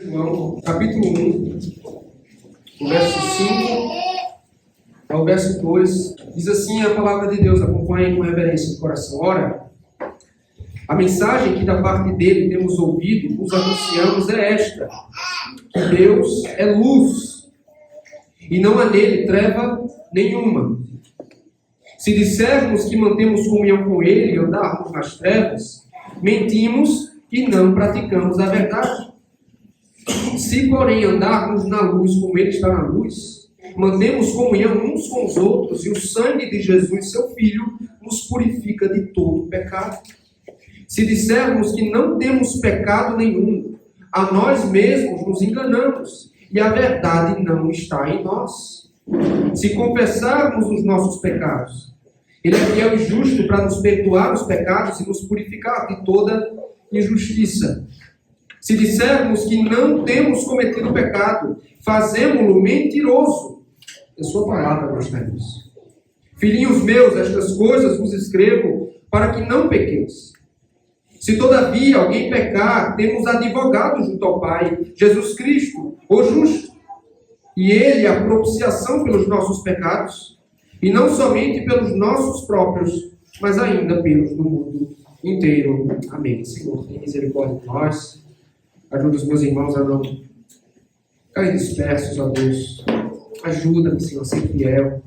João, capítulo 1, o verso 5 ao verso 2, diz assim a palavra de Deus, acompanhem com reverência do coração. Ora, a mensagem que da parte dele temos ouvido, nos anunciamos é esta, que Deus é luz, e não há nele treva nenhuma. Se dissermos que mantemos comunhão com ele e andarmos nas trevas, mentimos e não praticamos a verdade. Se, porém, andarmos na luz como ele está na luz, mantemos comunhão uns com os outros, e o sangue de Jesus, seu Filho, nos purifica de todo pecado. Se dissermos que não temos pecado nenhum, a nós mesmos nos enganamos, e a verdade não está em nós. Se confessarmos os nossos pecados, ele é fiel e justo para nos perdoar os pecados e nos purificar de toda injustiça. Se dissermos que não temos cometido pecado, fazemo-lo mentiroso. É sua palavra, não está nisso. Filhinhos meus, estas coisas vos escrevo para que não pequeis. Se todavia alguém pecar, temos advogado junto ao Pai, Jesus Cristo, o justo. E ele é a propiciação pelos nossos pecados, e não somente pelos nossos próprios, mas ainda pelos do mundo inteiro. Amém. Senhor, tenha misericórdia de nós. Ajuda os meus irmãos a não cair dispersos, ó Deus. Ajuda-me, Senhor, a ser fiel.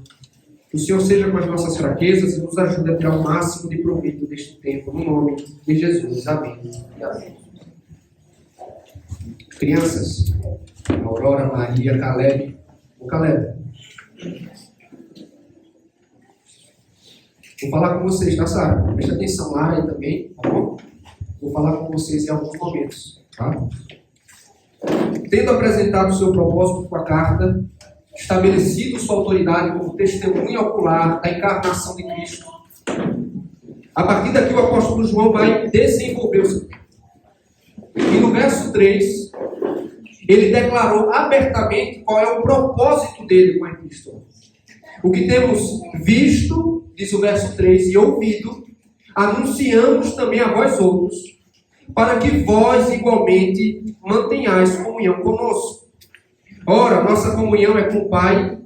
Que o Senhor seja com as nossas fraquezas e nos ajude a tirar o máximo de proveito deste tempo, no nome de Jesus. Amém. Amém. Crianças, Aurora, Maria, Caleb. O Caleb. Vou falar com vocês, tá, Sara? Preste atenção lá aí também, tá bom? Vou falar com vocês em alguns momentos, tá? Tendo apresentado o seu propósito com a carta, estabelecido sua autoridade como testemunha ocular da encarnação de Cristo, a partir daqui o apóstolo João vai desenvolver o seu tempo. E no verso 3, ele declarou abertamente qual é o propósito dele com a epístola. O que temos visto, diz o verso 3, e ouvido, anunciamos também a vós outros, para que vós igualmente mantenhais comunhão conosco. Ora, nossa comunhão é com o Pai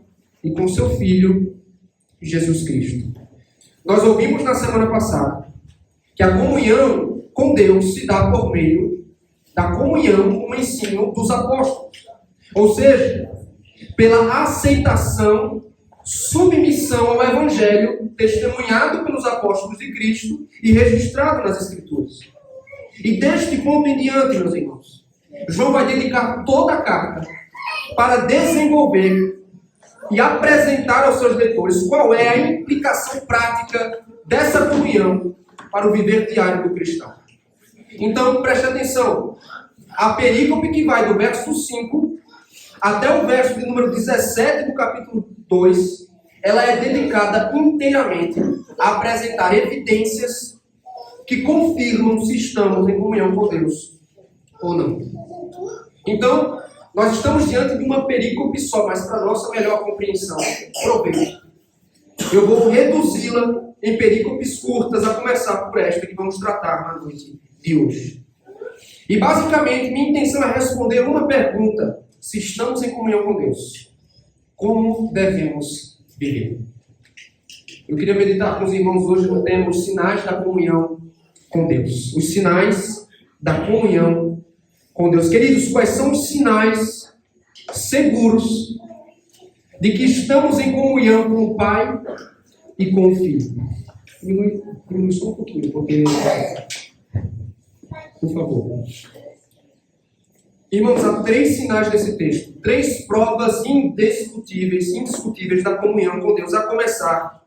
e com seu Filho, Jesus Cristo. Nós ouvimos na semana passada que a comunhão com Deus se dá por meio da comunhão com o ensino dos apóstolos. Ou seja, pela aceitação, submissão ao Evangelho, testemunhado pelos apóstolos de Cristo e registrado nas Escrituras. E deste ponto em diante, meus irmãos, João vai dedicar toda a carta para desenvolver e apresentar aos seus leitores qual é a implicação prática dessa comunhão para o viver diário do cristão. Então, preste atenção. A perícope que vai do verso 5 até o verso de número 17 do capítulo 2, ela é dedicada inteiramente a apresentar evidências que confirmam se estamos em comunhão com Deus ou não. Então, nós estamos diante de uma perícope só, mas para nossa melhor compreensão, proveito. Eu vou reduzi-la em perícopes curtas, a começar por esta que vamos tratar na noite de hoje. E basicamente, minha intenção é responder uma pergunta: se estamos em comunhão com Deus, como devemos viver? Eu queria meditar com os irmãos hoje no tema os sinais da comunhão com Deus. Os sinais da comunhão com Deus. Queridos, quais são os sinais seguros de que estamos em comunhão com o Pai e com o Filho? Diminui só um pouquinho, porque... Por favor. Irmãos, há 3 sinais nesse texto. 3 provas indiscutíveis da comunhão com Deus. A começar,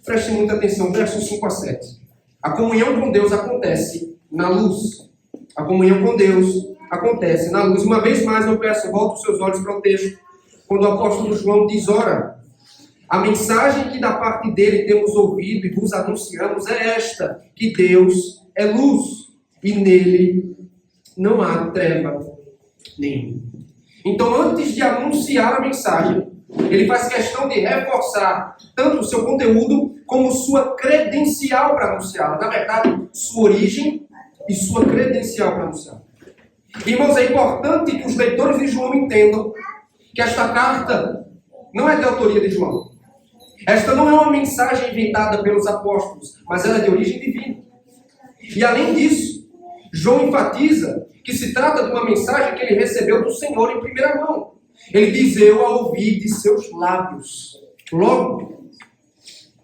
preste muita atenção, versos 5 a 7. A comunhão com Deus acontece na luz. A comunhão com Deus acontece na luz. Uma vez mais eu peço, volte os seus olhos para o texto, quando o apóstolo João diz: ora, a mensagem que da parte dele temos ouvido e vos anunciamos é esta, que Deus é luz, e nele não há treva nenhuma. Então, antes de anunciar a mensagem, ele faz questão de reforçar tanto o seu conteúdo como sua credencial para anunciá-la. Na verdade, sua origem e sua credencial para anunciá-la. Irmãos, é importante que os leitores de João entendam que esta carta não é de autoria de João. Esta não é uma mensagem inventada pelos apóstolos, mas ela é de origem divina. E além disso, João enfatiza que se trata de uma mensagem que ele recebeu do Senhor em primeira mão. Ele diz: eu a ouvi de seus lábios. Logo,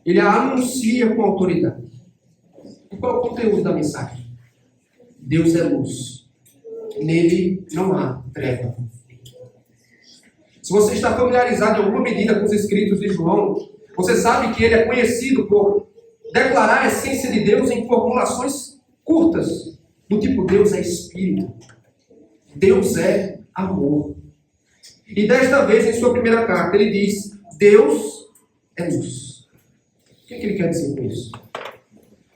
ele a anuncia com autoridade. E qual é o conteúdo da mensagem? Deus é luz. Nele não há treva. Se você está familiarizado em alguma medida com os escritos de João, você sabe que ele é conhecido por declarar a essência de Deus em formulações curtas, do tipo: Deus é Espírito, Deus é amor. E desta vez, em sua primeira carta, ele diz: Deus é luz. O que ele quer dizer com isso?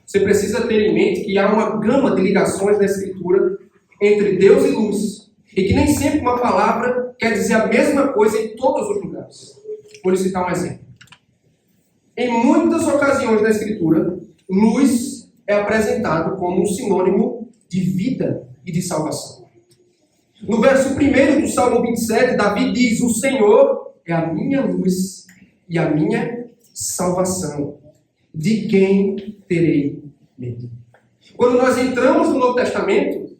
Você precisa ter em mente que há uma gama de ligações na Escritura entre Deus e luz, e que nem sempre uma palavra quer dizer a mesma coisa em todos os lugares. Vou lhe citar um exemplo. Em muitas ocasiões na Escritura, luz é apresentado como um sinônimo de vida e de salvação. No verso 1 do Salmo 27, Davi diz: o Senhor é a minha luz e a minha salvação. De quem terei medo? Quando nós entramos no Novo Testamento,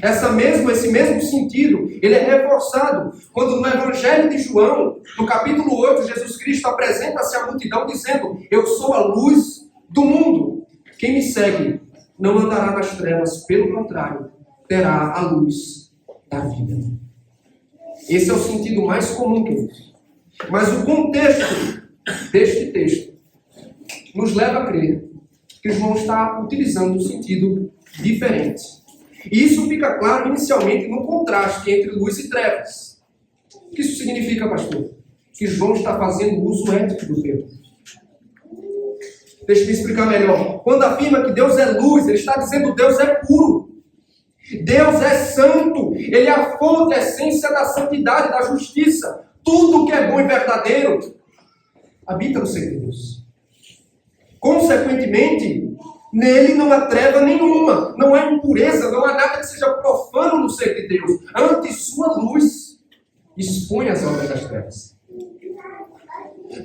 esse mesmo sentido, ele é reforçado quando no Evangelho de João, no capítulo 8, Jesus Cristo apresenta-se à multidão dizendo: eu sou a luz do mundo. Quem me segue não andará nas trevas, pelo contrário, terá a luz da vida. Esse é o sentido mais comum, queridos. Mas o contexto deste texto nos leva a crer que João está utilizando um sentido diferente. E isso fica claro inicialmente no contraste entre luz e trevas. O que isso significa, pastor? Que João está fazendo uso ético do termo. Deixa eu me explicar melhor. Quando afirma que Deus é luz, ele está dizendo que Deus é puro. Deus é santo. Ele é a fonte, a essência da santidade, da justiça. Tudo que é bom e verdadeiro habita no ser de Deus. Consequentemente, nele não há treva nenhuma, não há impureza, não há nada que seja profano no ser de Deus. Antes, sua luz expõe as obras das trevas.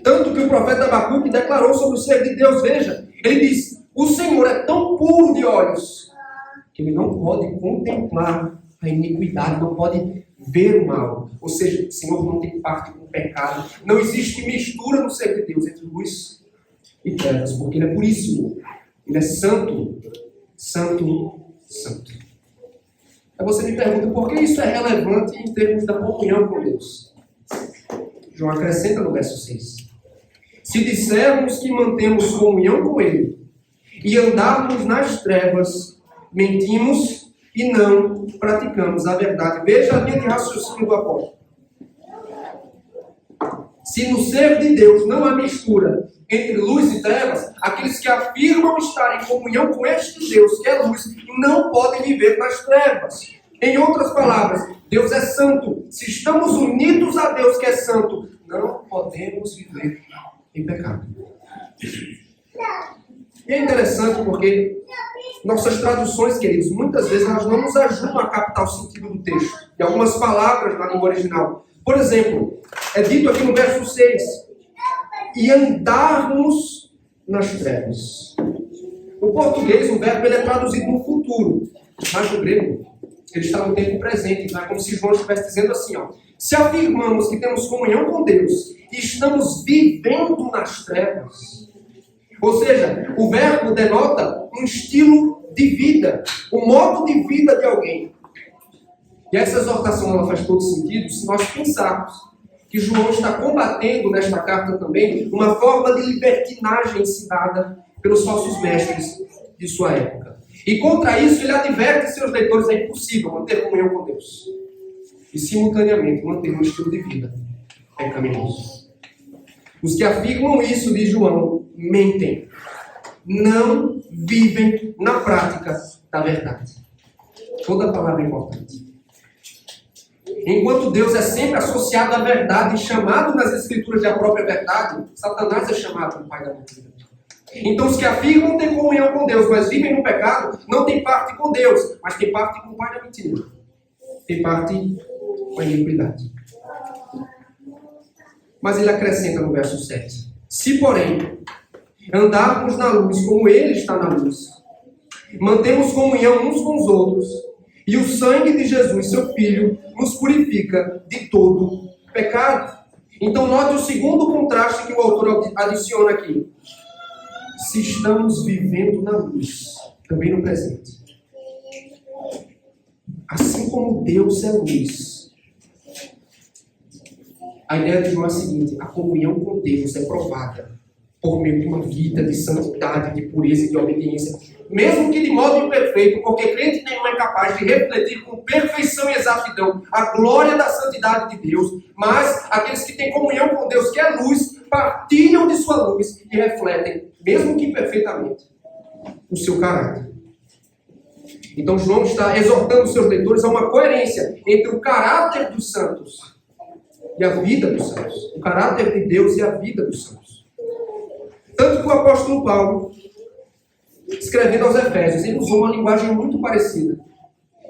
Tanto que o profeta Abacuque declarou sobre o ser de Deus, veja, ele diz: o Senhor é tão puro de olhos que ele não pode contemplar a iniquidade, não pode ver o mal. Ou seja, o Senhor não tem parte com o pecado. Não existe mistura no ser de Deus entre luz e trevas, porque ele é puríssimo. Ele é santo, santo, santo. Aí você me pergunta, por que isso é relevante em termos da comunhão com Deus? João acrescenta no verso 6. Se dissermos que mantemos comunhão com Ele e andarmos nas trevas, mentimos e não praticamos a verdade. Veja a linha de raciocínio do apóstolo. Se no ser de Deus não há mistura entre luz e trevas, aqueles que afirmam estar em comunhão com este Deus, que é luz, não podem viver nas trevas. Em outras palavras, Deus é santo. Se estamos unidos a Deus que é santo, não podemos viver em pecado. E é interessante porque nossas traduções, queridos, muitas vezes elas não nos ajudam a captar o sentido do texto. E algumas palavras na língua original. Por exemplo, é dito aqui no verso 6, e andarmos nas trevas. No português, o verbo ele é traduzido no futuro, mas no grego, ele está no tempo presente. Então é como se João estivesse dizendo assim, ó, se afirmamos que temos comunhão com Deus e estamos vivendo nas trevas, ou seja, o verbo denota um estilo de vida, um modo de vida de alguém. E essa exortação ela faz todo sentido se nós pensarmos que João está combatendo nesta carta também uma forma de libertinagem ensinada pelos falsos mestres de sua época. E contra isso ele adverte seus leitores: é impossível manter comunhão com Deus e simultaneamente manter um estilo de vida pecaminoso. Os que afirmam isso, diz João, mentem, não vivem na prática da verdade. Toda palavra é importante. Enquanto Deus é sempre associado à verdade e chamado nas Escrituras de a própria verdade, Satanás é chamado de pai da mentira. Então os que afirmam ter comunhão com Deus, mas vivem no pecado, não têm parte com Deus, mas têm parte com o pai da mentira. tem parte com a iniquidade. Mas ele acrescenta no verso 7. Se, porém, andarmos na luz como ele está na luz, mantemos comunhão uns com os outros, e o sangue de Jesus, seu Filho, nos purifica de todo pecado. Então, note o segundo contraste que o autor adiciona aqui. Se estamos vivendo na luz, também no presente. Assim como Deus é luz. A ideia de João é a seguinte: a comunhão com Deus é provada por meio de uma vida de santidade, de pureza e de obediência. Mesmo que de modo imperfeito, porque crente nenhum é capaz de refletir com perfeição e exatidão a glória da santidade de Deus, mas aqueles que têm comunhão com Deus, que é luz, partilham de sua luz e refletem, mesmo que imperfeitamente, o seu caráter. Então João está exortando os seus leitores a uma coerência entre o caráter dos santos e a vida dos santos. O caráter de Deus e a vida dos santos. Tanto que o apóstolo Paulo, escrevendo aos Efésios, ele usou uma linguagem muito parecida,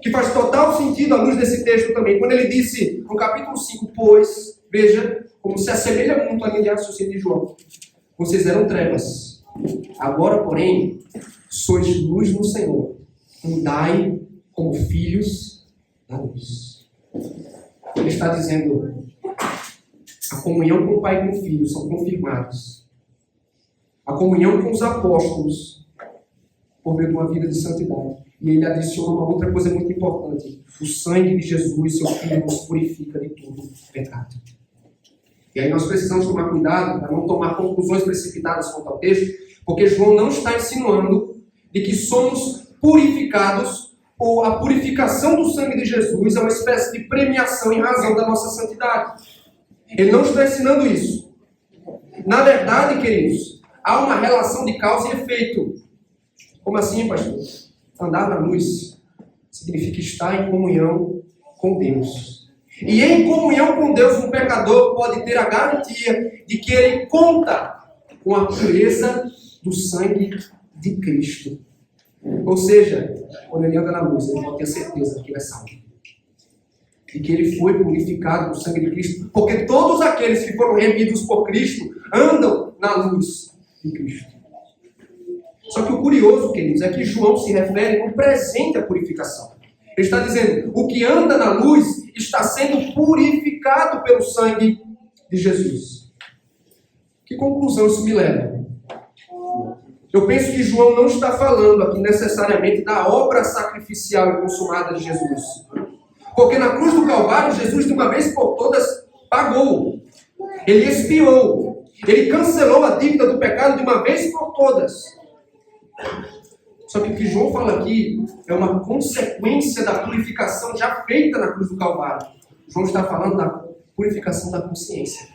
que faz total sentido à luz desse texto também. Quando ele disse, no capítulo 5, pois, veja, como se assemelha muito à linha de raciocínio de João. Vocês eram trevas. Agora, porém, sois luz no Senhor. Andai como filhos da luz. Ele está dizendo, a comunhão com o Pai e com o Filho são confirmados. A comunhão com os apóstolos, por meio de uma vida de santidade. E ele adiciona uma outra coisa muito importante. O sangue de Jesus, seu Filho, nos purifica de todo pecado. E aí nós precisamos tomar cuidado para não tomar conclusões precipitadas quanto ao texto, porque João não está insinuando de que somos purificados, ou a purificação do sangue de Jesus é uma espécie de premiação em razão da nossa santidade. Ele não está ensinando isso. Na verdade, queridos, há uma relação de causa e efeito. Como assim, pastor? Andar na luz significa estar em comunhão com Deus. E em comunhão com Deus, um pecador pode ter a garantia de que ele conta com a pureza do sangue de Cristo. Ou seja, quando ele anda na luz, ele pode ter certeza que ele é salvo. E que ele foi purificado no sangue de Cristo. Porque todos aqueles que foram remidos por Cristo andam na luz de Cristo. Só que o curioso, queridos, é que João se refere no presente à purificação. Ele está dizendo, o que anda na luz está sendo purificado pelo sangue de Jesus. Que conclusão isso me leva? Eu penso que João não está falando aqui necessariamente da obra sacrificial e consumada de Jesus. Porque na cruz do Calvário, Jesus de uma vez por todas pagou. Ele expiou. Ele cancelou a dívida do pecado de uma vez por todas. Só que o que João fala aqui é uma consequência da purificação já feita na cruz do Calvário. João está falando da purificação da consciência.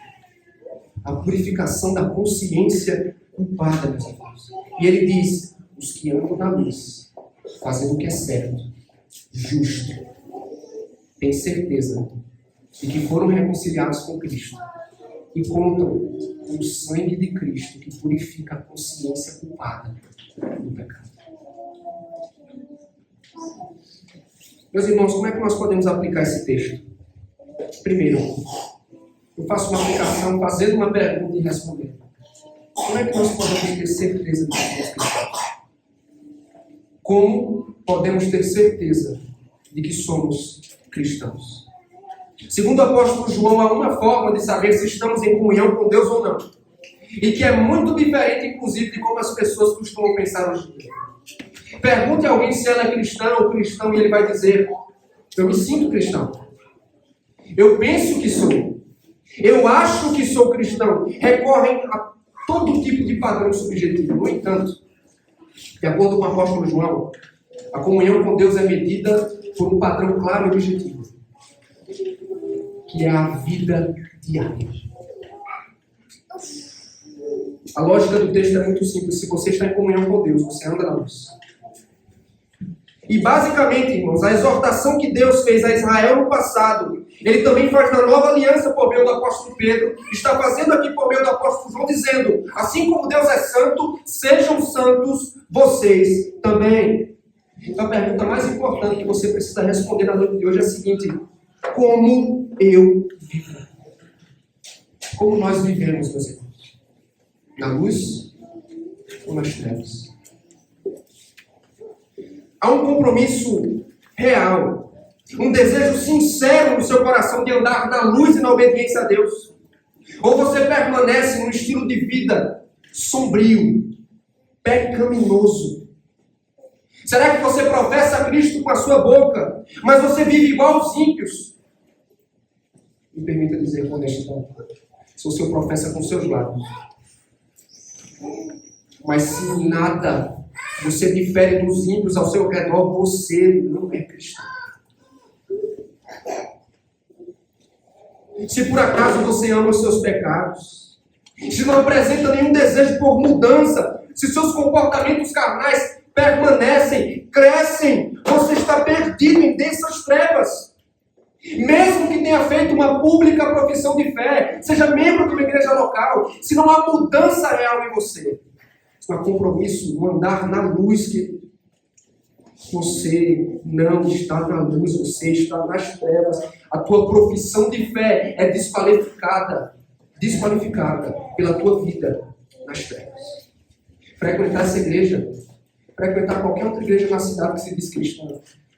A purificação da consciência culpada, meus irmãos. E ele diz, os que andam na luz, fazendo o que é certo, justo, têm certeza de que foram reconciliados com Cristo e contam com o sangue de Cristo que purifica a consciência culpada do pecado. Meus irmãos, como é que nós podemos aplicar esse texto? Primeiro, eu faço uma aplicação fazendo uma pergunta e respondendo. Como é que nós podemos ter certeza de que somos cristãos? Como podemos ter certeza de que somos cristãos? Segundo o apóstolo João, há uma forma de saber se estamos em comunhão com Deus ou não. E que é muito diferente, inclusive, de como as pessoas costumam pensar hoje em dia. Pergunte a alguém se ela é cristã ou cristão e ele vai dizer, eu me sinto cristão. Eu penso que sou. Eu acho que sou cristão. Recorrem a todo tipo de padrão subjetivo. No entanto, de acordo com o apóstolo João, a comunhão com Deus é medida por um padrão claro e objetivo, que é a vida diária. A lógica do texto é muito simples. Se você está em comunhão com Deus, você anda na luz. E basicamente, irmãos, a exortação que Deus fez a Israel no passado, Ele também faz na nova aliança por meio do apóstolo Pedro, está fazendo aqui por meio do apóstolo João, dizendo, assim como Deus é santo, sejam santos vocês também. Então a pergunta mais importante que você precisa responder na noite de hoje é a seguinte: como eu vivo? Como nós vivemos, meus irmãos? Na luz ou nas trevas? Há um compromisso real, um desejo sincero no seu coração de andar na luz e na obediência a Deus? Ou você permanece num estilo de vida sombrio, pecaminoso? Será que você professa Cristo com a sua boca, mas você vive igual aos ímpios? Me permita dizer com honestidade, se você o professa com seus lábios, mas se nada você difere dos ímpios ao seu redor, você não é cristão. Se por acaso você ama os seus pecados, se não apresenta nenhum desejo por mudança, se seus comportamentos carnais permanecem, crescem, você está perdido em densas trevas. Mesmo que tenha feito uma pública profissão de fé, seja membro de uma igreja local, se não há mudança real em você, se não há compromisso no andar na luz, que você não está na luz, você está nas trevas. A tua profissão de fé é desqualificada pela tua vida nas trevas. Frequentar essa igreja, frequentar qualquer outra igreja na cidade que se diz cristã,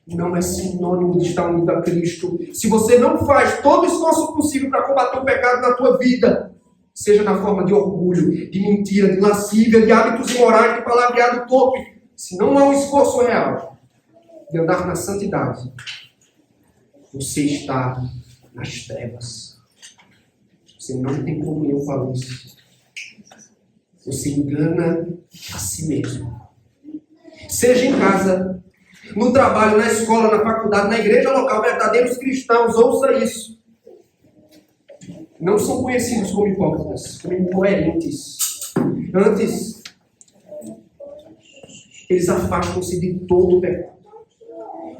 não é sinônimo de estar unido a Cristo. Se você não faz todo o esforço possível para combater o pecado na tua vida, seja na forma de orgulho, de mentira, de lascívia, de hábitos imorais, de palavreado torpe, se não há um esforço real de andar na santidade, você está nas trevas. Você não tem comunhão com a luz. Você engana a si mesmo. Seja em casa, no trabalho, na escola, na faculdade, na igreja local, verdadeiros cristãos, ouça isso. Não são conhecidos como hipócritas, como incoerentes. Antes, eles afastam-se de todo o pecado.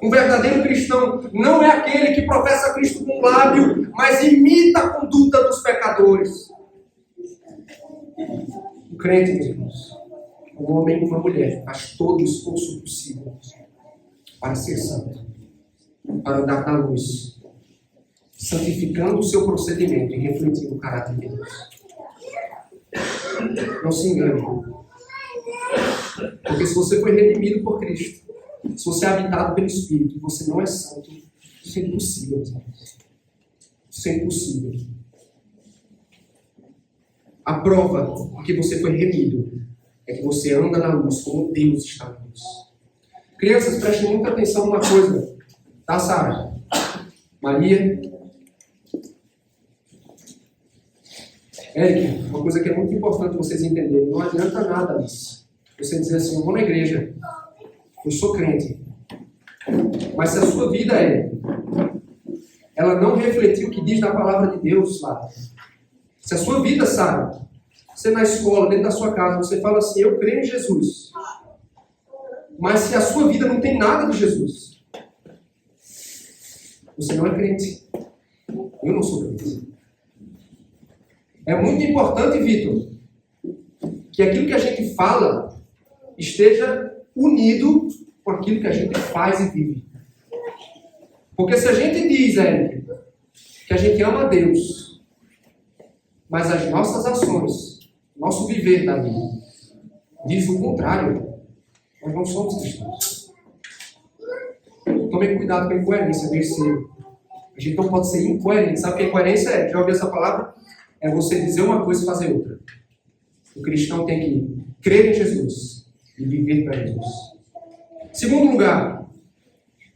Um verdadeiro cristão não é aquele que professa Cristo com o lábio, mas imita a conduta dos pecadores. O crente, meus irmãos, um homem e uma mulher, faz todo o esforço possível para ser santo, para andar na luz, santificando o seu procedimento e refletindo o caráter de Deus. Não se engane, porque se você foi redimido por Cristo, se você é habitado pelo Espírito, você não é santo, isso é impossível, irmãos. Isso é impossível. A prova de que você foi remido é que você anda na luz como Deus está na luz. Crianças, prestem muita atenção numa coisa. Tá, Sara? Maria? Eric, uma coisa que é muito importante vocês entenderem. Não adianta nada disso. Você dizer assim, eu vou na igreja, eu sou crente. Mas se a sua vida ela não refletiu o que diz na palavra de Deus, Sara. Se a sua vida, Sara, você na escola, dentro da sua casa, você fala assim, eu creio em Jesus. Mas se a sua vida não tem nada de Jesus, você não é crente. Eu não sou crente. É muito importante, Vitor, que aquilo que a gente fala esteja unido com aquilo que a gente faz e vive. Porque se a gente diz, Eric, que a gente ama a Deus, mas as nossas ações, nosso viver da vida, diz o contrário, nós não somos cristãos. Tomem cuidado com a incoerência, terceiro. A gente não pode ser incoerente. Sabe o que a incoerência é? Já ouviu essa palavra? É você dizer uma coisa e fazer outra. O cristão tem que crer em Jesus e viver para Jesus. Segundo lugar,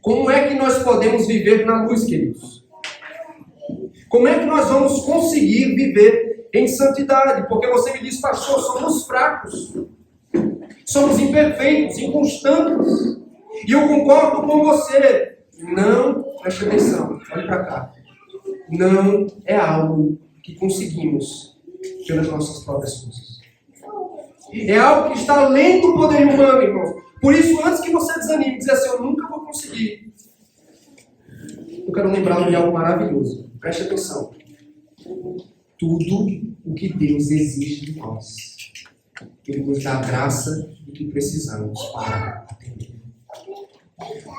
como é que nós podemos viver na luz, queridos? Como é que nós vamos conseguir viver em santidade? Porque você me diz, pastor, somos fracos. Somos imperfeitos, inconstantes. E eu concordo com você. Não, preste atenção, olhe para cá. Não é algo que conseguimos pelas nossas próprias forças. É algo que está além do poder humano, irmão. Por isso, antes que você desanime e dizer assim, eu nunca vou conseguir, eu quero lembrar de algo maravilhoso. Preste atenção. Tudo o que Deus exige de nós, Ele nos dá a graça do que precisamos para atender.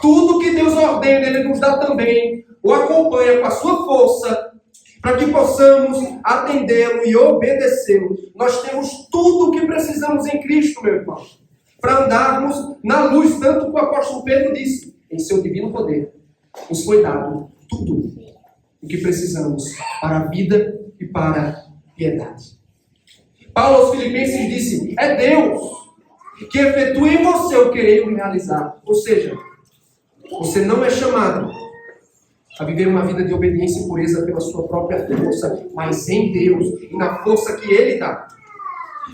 Tudo que Deus ordena, Ele nos dá também, o acompanha com a sua força, para que possamos atendê-lo e obedecê-lo. Nós temos tudo o que precisamos em Cristo, meu irmão, para andarmos na luz, tanto que o apóstolo Pedro disse, em seu divino poder, nos foi dado tudo o que precisamos para a vida e para a piedade. Paulo aos Filipenses disse, é Deus que efetua em você o querer e o realizar. Ou seja, você não é chamado a viver uma vida de obediência e pureza pela sua própria força, mas em Deus e na força que Ele dá.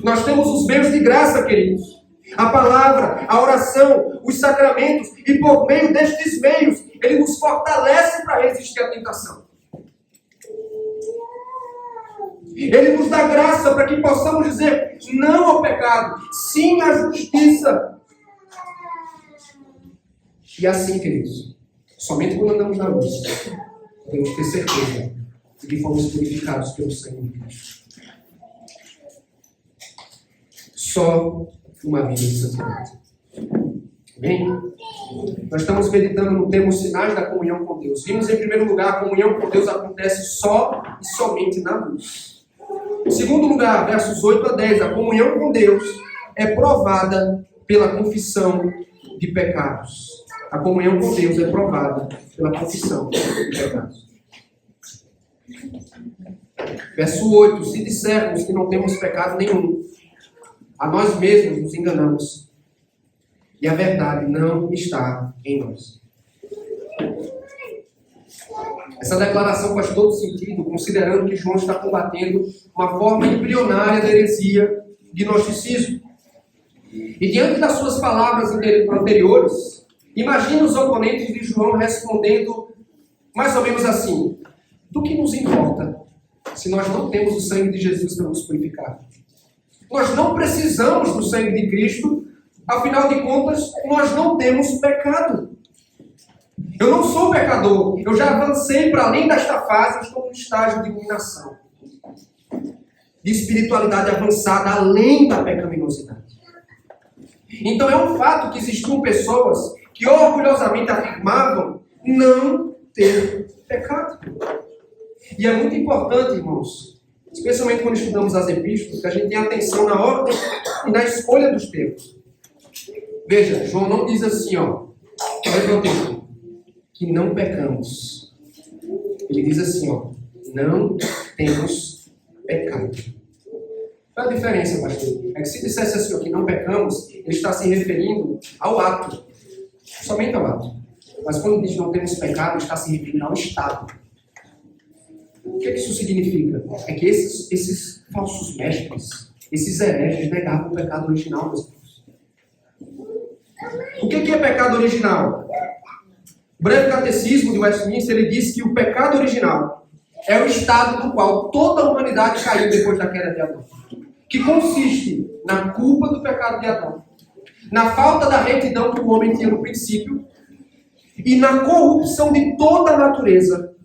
Nós temos os meios de graça, queridos. A palavra, a oração, os sacramentos, e por meio destes meios, Ele nos fortalece para resistir à tentação. Ele nos dá graça para que possamos dizer não ao pecado, sim à justiça. E assim, queridos, somente quando andamos na luz, podemos ter certeza de que fomos purificados pelo sangue de Cristo. Só uma vida de santidade. Bem, nós estamos meditando no tema os sinais da comunhão com Deus. Vimos, em primeiro lugar, a comunhão com Deus acontece só e somente na luz. Em segundo lugar, versos 8 a 10, a comunhão com Deus é provada pela confissão de pecados. A comunhão com Deus é provada pela confissão de pecados. Verso 8, se dissermos que não temos pecado nenhum, a nós mesmos nos enganamos e a verdade não está em nós. Essa declaração faz todo sentido, considerando que João está combatendo uma forma embrionária da heresia de gnosticismo. E diante das suas palavras anteriores, imagina os oponentes de João respondendo mais ou menos assim: do que nos importa se nós não temos o sangue de Jesus para nos purificar? Nós não precisamos do sangue de Cristo, afinal de contas, nós não temos pecado. Eu não sou pecador, eu já avancei para além desta fase, eu estou no estágio de iluminação, de espiritualidade avançada, além da pecaminosidade. Então é um fato que existiam pessoas que orgulhosamente afirmavam não ter pecado. E é muito importante, irmãos, especialmente quando estudamos as epístolas, que a gente tenha atenção na ordem e na escolha dos termos. Veja, João não diz assim, que não pecamos. Ele diz assim, não temos pecado. Qual é a diferença, pastor? É que se dissesse assim, que não pecamos, ele está se referindo ao ato. Somente ao ato. Mas quando diz não temos pecado, ele está se referindo ao estado. O que isso significa? É que esses falsos mestres, esses hereges negavam o pecado original, meus irmãos. O que é pecado original? O breve catecismo de Westminster, ele diz que o pecado original é o estado no qual toda a humanidade caiu depois da queda de Adão, que consiste na culpa do pecado de Adão, na falta da retidão que o homem tinha no princípio e na corrupção de toda a natureza.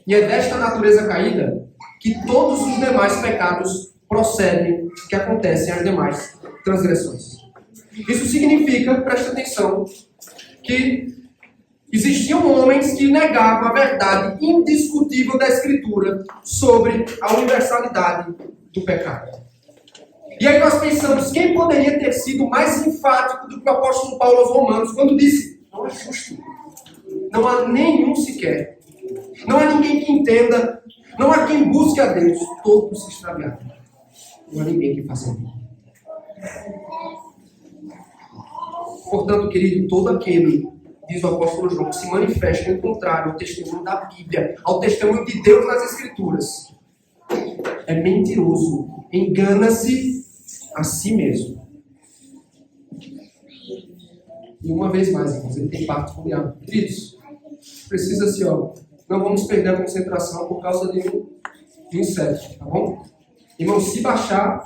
E é desta natureza caída que todos os demais pecados procedem, que acontecem as demais transgressões. Isso significa, presta atenção, que existiam homens que negavam a verdade indiscutível da Escritura sobre a universalidade do pecado. E aí nós pensamos, quem poderia ter sido mais enfático do que o apóstolo Paulo aos Romanos, quando disse, não é justo, não há nenhum sequer, não há ninguém que entenda, não há quem busque a Deus, todos se extraviaram. Não há ninguém que faça bem. Portanto, querido, todo aquele, diz o apóstolo João, que se manifesta em contrário ao testemunho da Bíblia, ao testemunho de Deus nas Escrituras, é mentiroso, engana-se a si mesmo. E uma vez mais, irmãos, ele tem pacto com o diabo. Queridos, precisa assim, não vamos perder a concentração por causa de um inseto, tá bom? Irmão, se baixar...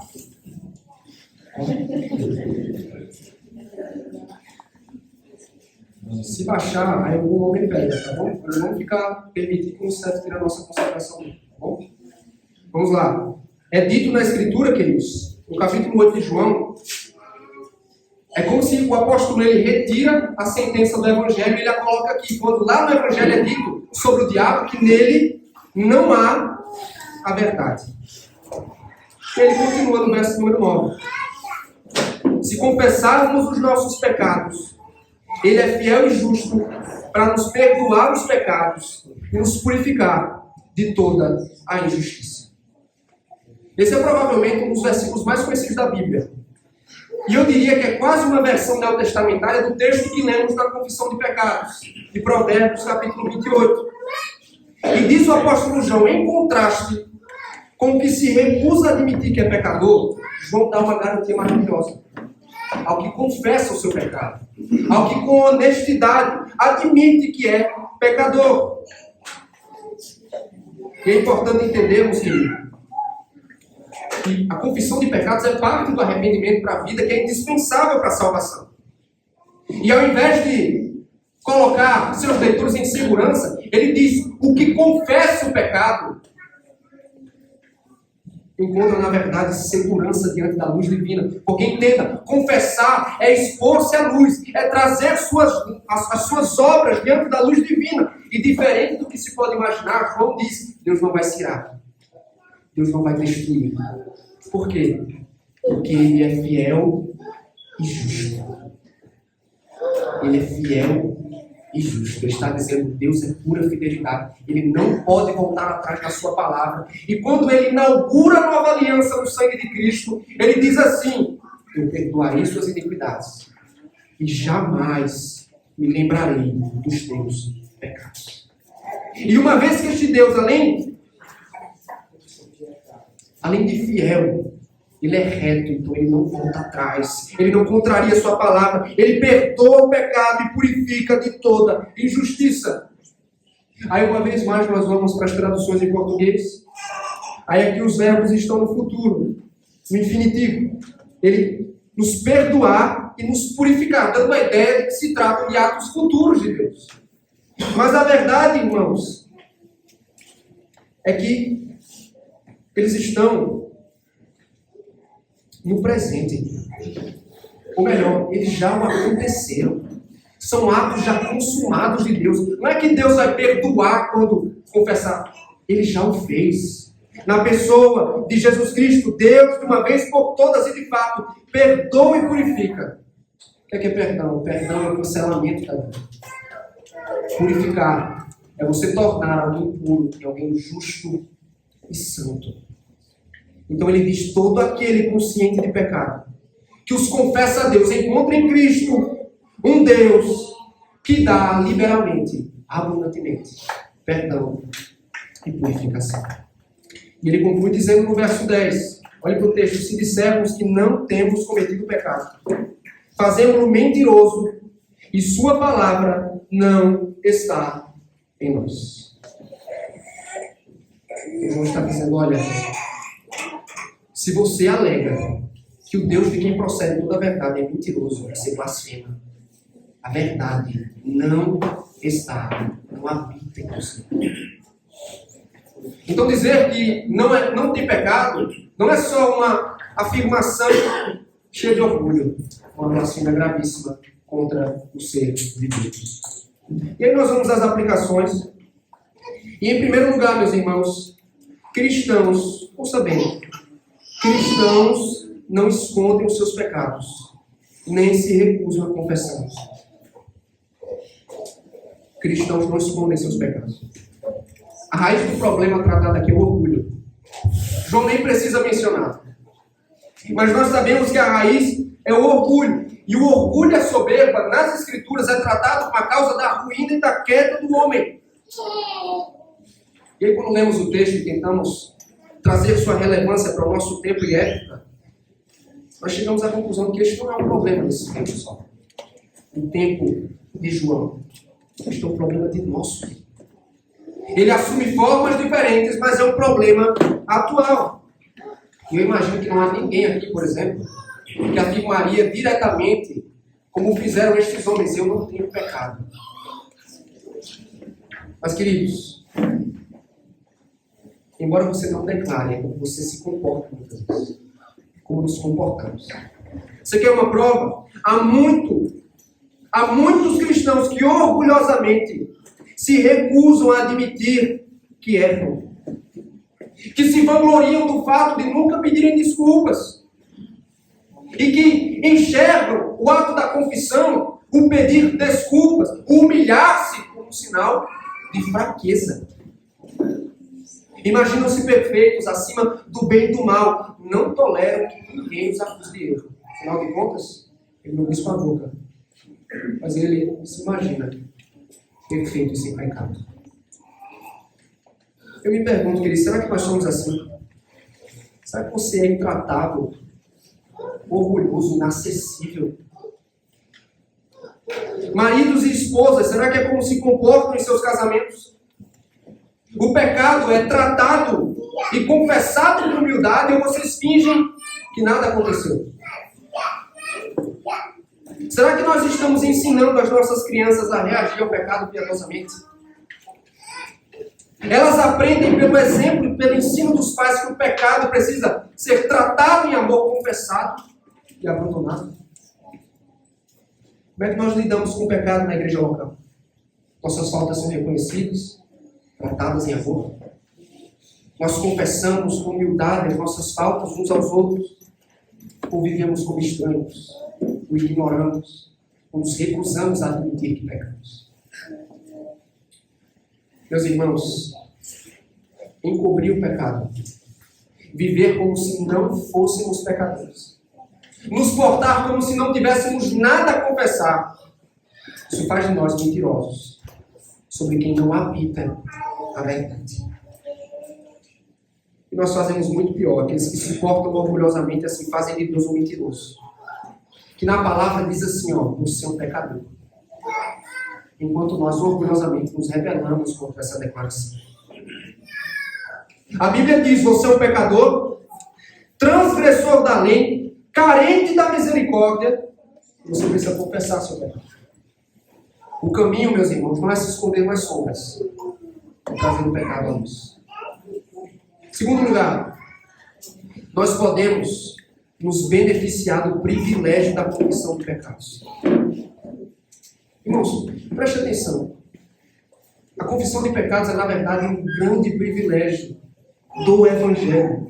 Se baixar, aí algum homem pega, tá bom? Para não ficar permitido que o inseto tire a nossa concentração, tá bom? Vamos lá. É dito na Escritura, queridos, no capítulo 8 de João, É como se o apóstolo ele retira a sentença do Evangelho e ele a coloca aqui. Quando lá no Evangelho é dito sobre o diabo que nele não há a verdade. Ele continua no verso número 9. Se confessarmos os nossos pecados, Ele é fiel e justo para nos perdoar os pecados e nos purificar de toda a injustiça. Esse é provavelmente um dos versículos mais conhecidos da Bíblia. E eu diria que é quase uma versão neotestamentária do texto que lemos na confissão de pecados, de Provérbios, capítulo 28. E diz o apóstolo João, em contraste com o que se recusa a admitir que é pecador, João dá uma garantia maravilhosa. Ao que confessa o seu pecado, ao que com honestidade admite que é pecador. E é importante entendermos que a confissão de pecados é parte do arrependimento para a vida, que é indispensável para a salvação. E ao invés de colocar seus leitores em segurança, ele diz, o que confessa o pecado encontra, na verdade, segurança diante da luz divina. Porque entenda, confessar é expor-se à luz, é trazer as suas obras diante da luz divina. E diferente do que se pode imaginar, João diz, Deus não vai se irar. Deus não vai destruir. Por quê? Porque Ele é fiel e justo. Ele é fiel e justo. Ele está dizendo que Deus é pura fidelidade. Ele não pode voltar atrás da sua palavra. E quando Ele inaugura a nova aliança no sangue de Cristo, Ele diz assim, eu perdoarei suas iniquidades e jamais me lembrarei dos teus pecados. E uma vez que este Deus, além de fiel, Ele é reto, então Ele não volta atrás. Ele não contraria a sua palavra. Ele perdoa o pecado e purifica de toda injustiça. Aí uma vez mais nós vamos para as traduções em português. Aí aqui os verbos estão no futuro, no infinitivo. Ele nos perdoar e nos purificar, dando a ideia de que se trata de atos futuros de Deus. Mas a verdade, irmãos, é que eles estão no presente. Ou melhor, eles já aconteceram. São atos já consumados de Deus. Não é que Deus vai perdoar quando confessar. Ele já o fez. Na pessoa de Jesus Cristo, Deus, de uma vez por todas e de fato, perdoa e purifica. O que é perdão? Perdão é o cancelamento da vida. Purificar é você tornar alguém puro e alguém justo e santo. Então ele diz, todo aquele consciente de pecado, que os confessa a Deus, encontra em Cristo um Deus que dá liberalmente, abundantemente, perdão e purificação. E ele conclui dizendo no verso 10, olha para o texto, se dissermos que não temos cometido pecado, fazemos-no mentiroso e sua palavra não está em nós. O João está dizendo, olha, se você alega que o Deus de quem procede toda a verdade é mentiroso, você blasfema. A verdade não habita em você. Então dizer que não tem pecado não é só uma afirmação cheia de orgulho, uma blasfêmia gravíssima contra o ser de Deus. E aí nós vamos às aplicações. E em primeiro lugar, meus irmãos, cristãos, ouça bem, cristãos não escondem os seus pecados, nem se recusam a confessá-los. Cristãos não escondem seus pecados. A raiz do problema tratado aqui é o orgulho. João nem precisa mencionar. Mas nós sabemos que a raiz é o orgulho. E o orgulho e a soberba, nas Escrituras, é tratado como a causa da ruína e da queda do homem. E aí, quando lemos o texto e tentamos trazer sua relevância para o nosso tempo e época, nós chegamos à conclusão que este não é um problema desse tempo só. O tempo de João. Este é um problema de nosso tempo. Ele assume formas diferentes, mas é um problema atual. E eu imagino que não há ninguém aqui, por exemplo, que afirmaria diretamente, como fizeram estes homens, eu não tenho pecado. Mas, queridos, embora você não declare, é como você se comporta muitas vezes. Como nos comportamos. Você quer uma prova? Há muitos cristãos que orgulhosamente se recusam a admitir que erram, que se vangloriam do fato de nunca pedirem desculpas e que enxergam o ato da confissão, o pedir desculpas, o humilhar-se como um sinal de fraqueza. Imaginam-se perfeitos, acima do bem e do mal. Não toleram que ninguém os acuse de erro. Afinal de contas, ele não diz com a boca, mas ele se imagina perfeito e sem pecado. Eu me pergunto, querido, será que nós somos assim? Será que você é intratável, orgulhoso, inacessível? Maridos e esposas, será que é como se comportam em seus casamentos? O pecado é tratado e confessado com humildade ou vocês fingem que nada aconteceu? Será que nós estamos ensinando as nossas crianças a reagir ao pecado piedosamente? Elas aprendem pelo exemplo e pelo ensino dos pais que o pecado precisa ser tratado em amor, confessado e abandonado. Como é que nós lidamos com o pecado na igreja local? Nossas faltas são reconhecidas, tratadas em amor. Nós confessamos com humildade as nossas faltas uns aos outros, ou vivemos como estranhos, o ignoramos, ou nos recusamos a admitir que pecamos. Meus irmãos, encobrir o pecado, viver como se não fôssemos pecadores, nos portar como se não tivéssemos nada a confessar, isso faz de nós mentirosos sobre quem não habita a verdade. E nós fazemos muito pior, aqueles que se portam orgulhosamente assim fazem de Deus um mentiroso, que na palavra diz assim, você é um pecador, enquanto nós orgulhosamente nos rebelamos contra essa declaração. A Bíblia diz, você é um pecador, transgressor da lei, carente da misericórdia, você precisa confessar seu pecado. O caminho, meus irmãos, não é se esconder nas sombras, é trazer o pecado à luz. Segundo lugar, nós podemos nos beneficiar do privilégio da confissão de pecados. Irmãos, preste atenção. A confissão de pecados é, na verdade, um grande privilégio do Evangelho.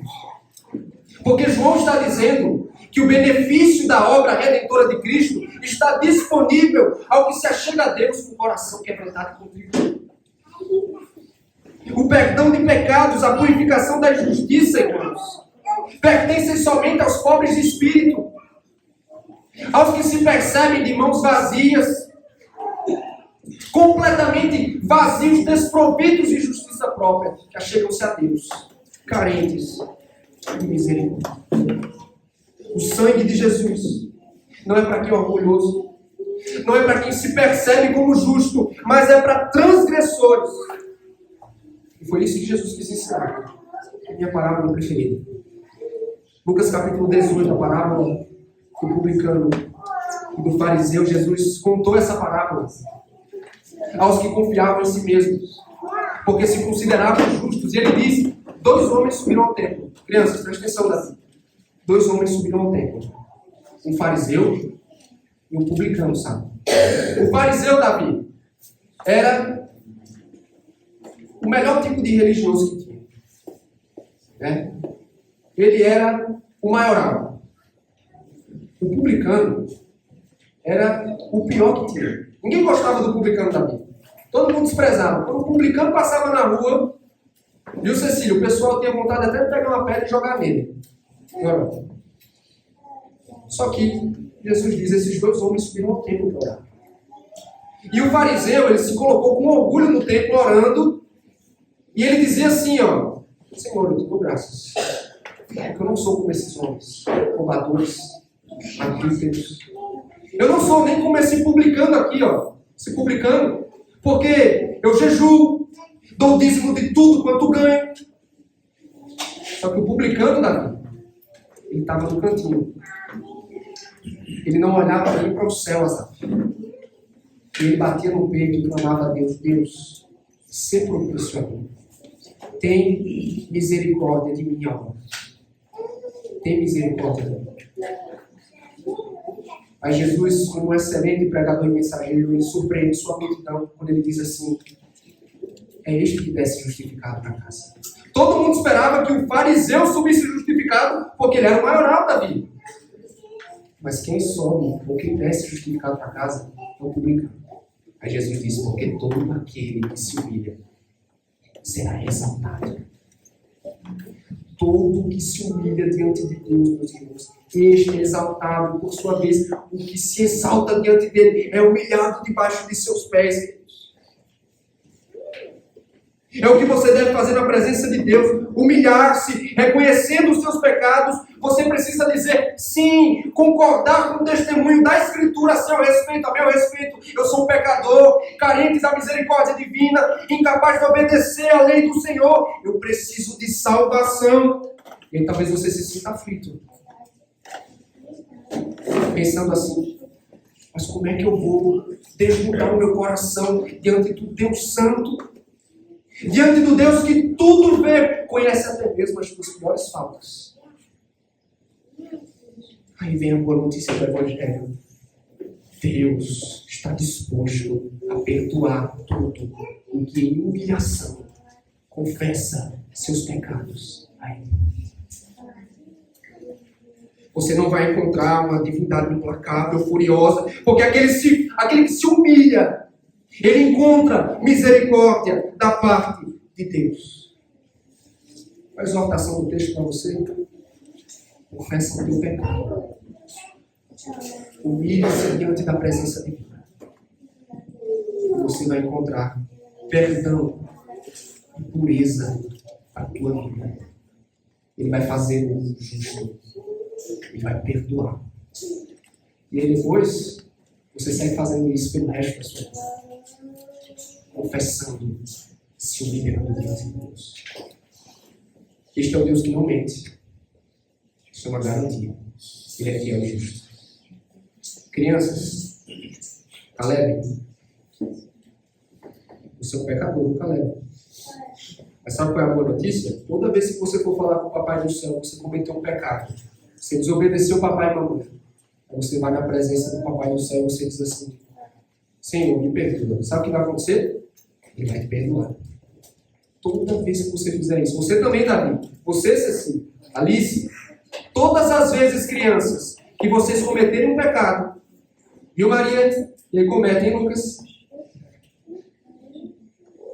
Porque João está dizendo que o benefício da obra redentora de Cristo está disponível ao que se achega a Deus com o coração quebrantado e contrito. O perdão de pecados, a purificação da justiça, irmãos, pertencem somente aos pobres de espírito, aos que se percebem de mãos vazias, completamente vazios, desprovidos de justiça própria, que achegam-se a Deus, carentes de misericórdia. O sangue de Jesus não é para quem é orgulhoso, não é para quem se percebe como justo, mas é para transgressores. E foi isso que Jesus quis ensinar. É a minha parábola preferida. Lucas capítulo 18, a parábola do publicano e do fariseu. Jesus contou essa parábola aos que confiavam em si mesmos, porque se consideravam justos. E ele disse, 2 homens subiram ao templo. Crianças, presta atenção, Davi. 2 homens subiram ao templo. Um fariseu e um publicano, sabe? O fariseu, Davi, era o melhor tipo de religioso que tinha. Né? Ele era o maioral. O publicano era o pior que tinha. Ninguém gostava do publicano, Davi. Todo mundo desprezava. Quando o publicano passava na rua, viu, Cecília? O pessoal tinha vontade até de pegar uma pedra e jogar nele. Só que Jesus diz, esses 2 homens subiram ao templo para orar. E o fariseu, ele se colocou com orgulho no templo orando, e ele dizia assim, Senhor, eu te dou graças, porque eu não sou como esses homens, roubadores, adúlteros. Eu não sou nem como esse publicano aqui, esse publicano, porque eu jejuo, dou o dízimo de tudo quanto ganho. Só que o publicano, Davi, ele estava no cantinho. Ele não olhava nem para o céu, Azar. Ele batia no peito e clamava a Deus, Deus, se propício a mim. Tem misericórdia de minha alma. Tem misericórdia de mim. Aí Jesus, como um excelente pregador e mensageiro, ele surpreende sua multidão quando ele diz assim: é este que desce justificado para casa. Todo mundo esperava que o fariseu subisse justificado porque ele era o maioral da vida. Mas quem sobe ou quem desce justificado para casa é o publicano. Aí Jesus disse: porque todo aquele que se humilha será exaltado. Todo que se humilha diante de Deus, meus irmãos, este é exaltado. Por sua vez, o que se exalta diante dele é humilhado debaixo de seus pés. É o que você deve fazer na presença de Deus, humilhar-se, reconhecendo os seus pecados. Você precisa dizer sim, concordar com o testemunho da Escritura a seu respeito, a meu respeito. Eu sou um pecador, carente da misericórdia divina, incapaz de obedecer à lei do Senhor. Eu preciso de salvação. E aí talvez você se sinta aflito, pensando assim: mas como é que eu vou desnudar o meu coração diante do Deus Santo? Diante do Deus que tudo vê, conhece até mesmo as suas piores faltas. Aí vem a boa notícia do Evangelho. Deus está disposto a perdoar tudo o que em humilhação confessa seus pecados a Ele. Você não vai encontrar uma divindade implacável, furiosa, porque aquele que se humilha, ele encontra misericórdia da parte de Deus. A exortação do texto para você: confessa o teu pecado. Humilha-se diante da presença divina. E você vai encontrar perdão e pureza para a tua vida. Ele vai fazer o justo. Ele vai perdoar. E aí depois, você segue fazendo isso pelo resto da sua vida. Confessando, se humilhando diante de Deus. Este é o Deus que não mente. Isso é uma garantia. Ele é fiel e justo. Crianças, Caleb, você é um pecador, Caleb. Mas sabe qual é a boa notícia? Toda vez que você for falar com o Papai do Céu, você cometeu um pecado. Você desobedeceu o papai e mamãe. Aí você vai na presença do Papai do Céu e você diz assim: Senhor, me perdoa. Sabe o que vai acontecer? Ele vai te perdoar. Toda vez que você fizer isso. Você também, Davi. Você, Ceci, Alice. Todas as vezes, crianças, que vocês cometerem um pecado, e o Maria, e aí cometem, Lucas,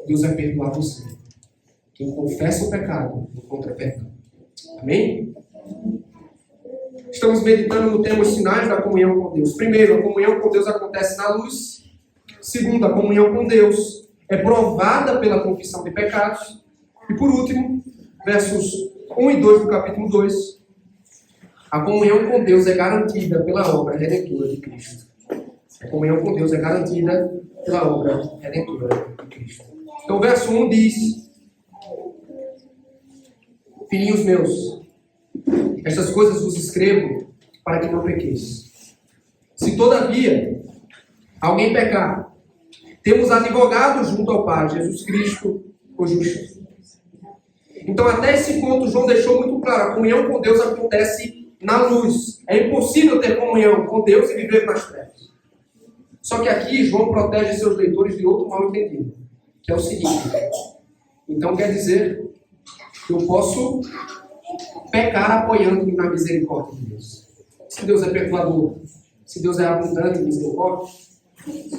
Deus vai perdoar você. Quem confessa o pecado, encontra perdão. Amém? Estamos meditando no tema os sinais da comunhão com Deus. Primeiro, a comunhão com Deus acontece na luz. Segundo, a comunhão com Deus é provada pela confissão de pecados. E por último, versos 1 e 2 do capítulo 2, a comunhão com Deus é garantida pela obra redentora de Cristo. A comunhão com Deus é garantida pela obra redentora de Cristo. Então o verso 1 diz: Filhinhos meus, estas coisas vos escrevo para que não pequeis. Se todavia alguém pecar, temos advogado junto ao Pai, Jesus Cristo, o justo. Então, até esse ponto, João deixou muito claro: a comunhão com Deus acontece na luz. É impossível ter comunhão com Deus e viver nas trevas. Só que aqui, João protege seus leitores de outro mal entendido, que é o seguinte: então quer dizer que eu posso pecar apoiando-me na misericórdia de Deus. Se Deus é perdoador, se Deus é abundante em misericórdia,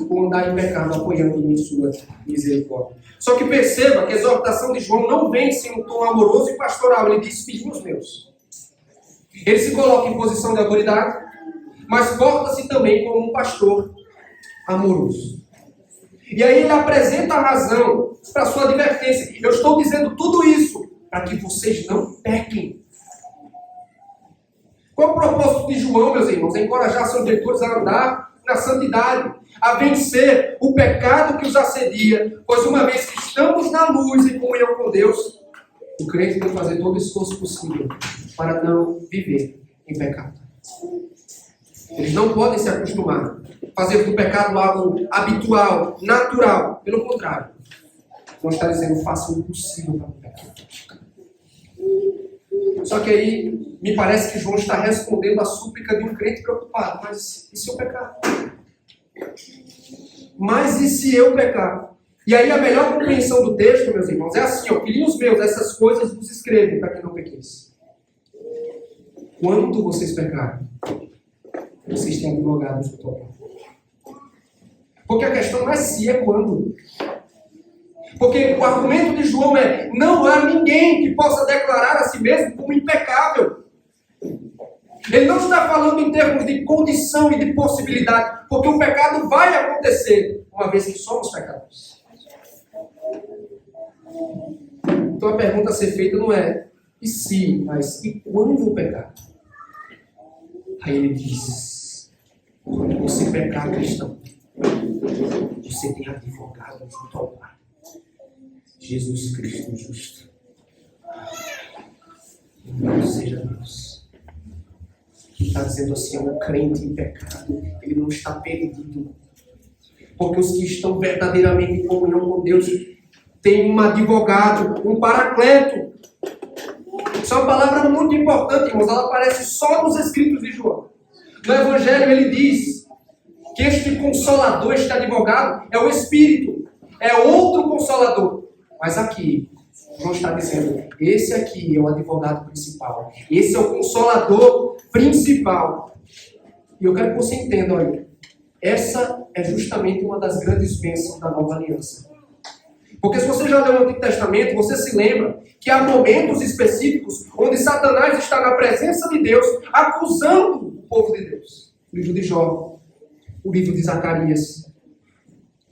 vou andar em pecado apoiando-me em sua misericórdia. Só que perceba que a exortação de João não vem sem um tom amoroso e pastoral. Ele diz: filhinhos meus. Ele se coloca em posição de autoridade, mas porta-se também como um pastor amoroso. E aí ele apresenta a razão para a sua advertência. Eu estou dizendo tudo isso para que vocês não pequem. Qual é o propósito de João, meus irmãos? É encorajar seus leitores a andar na santidade, a vencer o pecado que os assedia, pois uma vez que estamos na luz em comunhão com Deus, o crente tem que fazer todo o esforço possível para não viver em pecado. Eles não podem se acostumar a fazer do pecado algo habitual, natural. Pelo contrário, não está dizendo faça o impossível para o pecado. Só que aí me parece que João está respondendo à súplica de um crente preocupado. Mas e se eu pecar? Mas e se eu pecar? E aí a melhor compreensão do texto, meus irmãos, é assim, ó, filhinhos meus, essas coisas vos escrevo para que não pequeis. Quando vocês pecarem, vocês têm advogados junto ao Pai. Porque a questão não é se, é quando. Porque o argumento de João é: não há ninguém que possa declarar a si mesmo como impecável. Ele não está falando em termos de condição e de possibilidade, porque o pecado vai acontecer, uma vez que somos pecadores. Então a pergunta a ser feita não é e se, mas e quando eu pecar? Aí ele diz: quando você pecar, cristão, você tem advogado junto ao Pai, Jesus Cristo justo. Não seja Deus. Ele está dizendo assim: é um crente em pecado, ele não está perdido. Porque os que estão verdadeiramente em comunhão com Deus têm um advogado, um paracleto. Isso é uma palavra muito importante, irmãos. Ela aparece só nos escritos de João. No Evangelho ele diz que este consolador, este advogado, é o Espírito. É outro consolador. Mas aqui, João está dizendo: esse aqui é o advogado principal. Esse é o consolador principal. E eu quero que você entenda, olha, essa é justamente uma das grandes bênçãos da nova aliança. Porque se você já leu o Antigo Testamento, você se lembra que há momentos específicos onde Satanás está na presença de Deus, acusando o povo de Deus. O livro de Jó, o livro de Zacarias.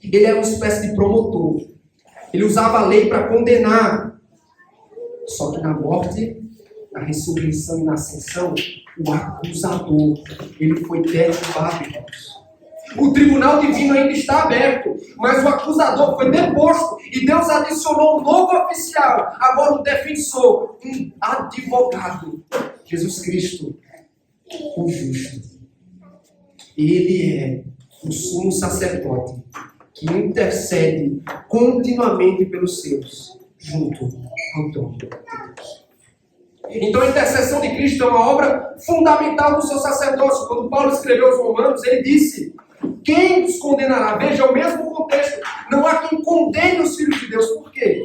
Ele era uma espécie de promotor. Ele usava a lei para condenar. Só que na morte, na ressurreição e na ascensão, o acusador, ele foi derrubado, irmãos. O tribunal divino ainda está aberto, mas o acusador foi deposto e Deus adicionou um novo oficial, agora um defensor, um advogado, Jesus Cristo, o justo. Ele é o sumo sacerdote que intercede continuamente pelos seus, junto ao trono de Deus. Então a intercessão de Cristo é uma obra fundamental do seu sacerdócio. Quando Paulo escreveu aos Romanos, ele disse: quem os condenará? Veja, é o mesmo contexto. Não há quem condene os filhos de Deus. Por quê?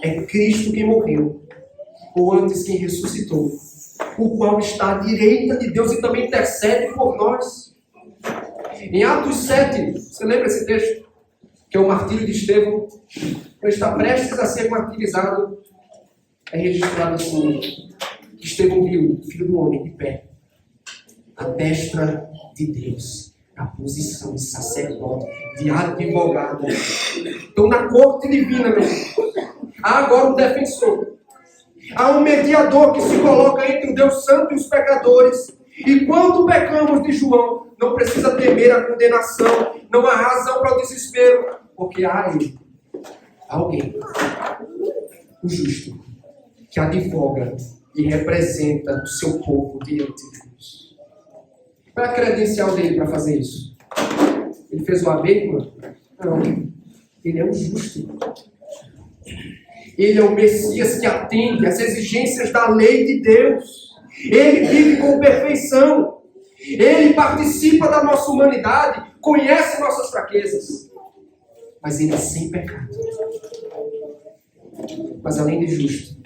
É Cristo quem morreu, ou antes quem ressuscitou, o qual está à direita de Deus e também intercede por nós. Em Atos 7, você lembra esse texto? Que é o martírio de Estevão. Ele está prestes a ser martirizado. É registrado assim: Estevão viu o Filho do Homem de pé, à destra de Deus, na posição de sacerdote, de advogado. Então, na corte divina, meu irmão, há agora um defensor. Há um mediador que se coloca entre o Deus Santo e os pecadores. E quando pecamos, de João, não precisa temer a condenação, não há razão para o desespero, porque há ele, alguém, o justo, que advoga e representa o seu povo diante de Deus. Qual é a credencial dele para fazer isso? Ele fez o AB, mano? Não. Ele é o justo. Ele é o Messias que atende às exigências da lei de Deus. Ele vive com perfeição. Ele participa da nossa humanidade, conhece nossas fraquezas. Mas ele é sem pecado. Mas além de justo,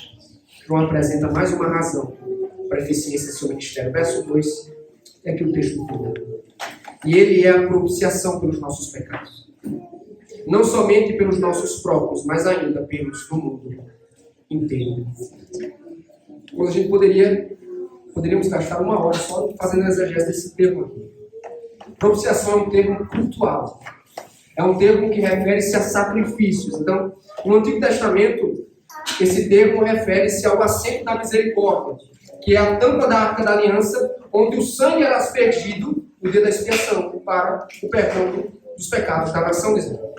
João apresenta mais uma razão para a eficiência do seu ministério. Verso 2 é que o texto fala. E ele é a propiciação pelos nossos pecados. Não somente pelos nossos próprios, mas ainda pelos do mundo inteiro. Hoje a gente poderíamos gastar uma hora só fazendo a exegese desse termo aqui. Propiciação é um termo cultural. É um termo que refere-se a sacrifícios. Então, no Antigo Testamento, esse termo refere-se ao assento da misericórdia, que é a tampa da Arca da Aliança, onde o sangue era aspergido no dia da expiação, para o perdão dos pecados da nação de Israel.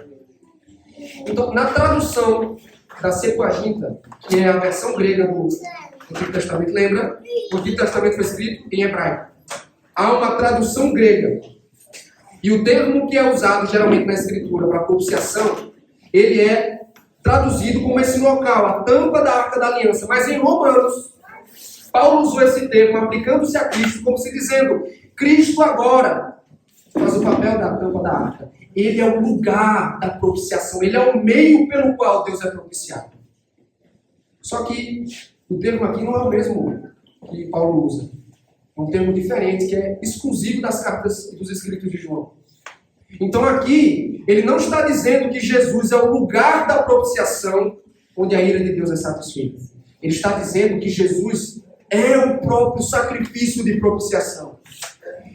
Então, na tradução da Septuaginta, que é a versão grega do Antigo Testamento, lembra? O Antigo Testamento foi escrito em hebraico. Há uma tradução grega. E o termo que é usado geralmente na Escritura para propiciação, ele é traduzido como esse local, a tampa da Arca da Aliança. Mas em Romanos, Paulo usou esse termo aplicando-se a Cristo, como se dizendo, Cristo agora faz o papel da tampa da arca. Ele é o lugar da propiciação, ele é o meio pelo qual Deus é propiciado. Só que o termo aqui não é o mesmo que Paulo usa. É um termo diferente, que é exclusivo das cartas e dos escritos de João. Então aqui, ele não está dizendo que Jesus é o lugar da propiciação onde a ira de Deus é satisfeita. Ele está dizendo que Jesus é o próprio sacrifício de propiciação.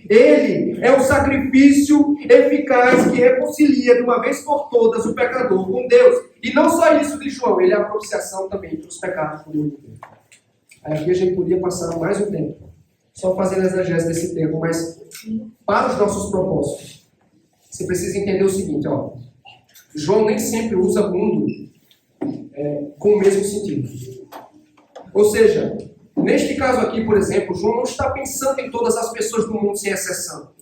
Ele é o sacrifício eficaz que reconcilia de uma vez por todas o pecador com Deus. E não só isso de João, ele é a propiciação também para os pecados do mundo inteiro. Aqui a gente podia passar mais um tempo só fazendo a exegese desse termo, mas para os nossos propósitos, você precisa entender o seguinte, ó. João nem sempre usa mundo com o mesmo sentido. Ou seja, neste caso aqui, por exemplo, João não está pensando em todas as pessoas do mundo sem exceção.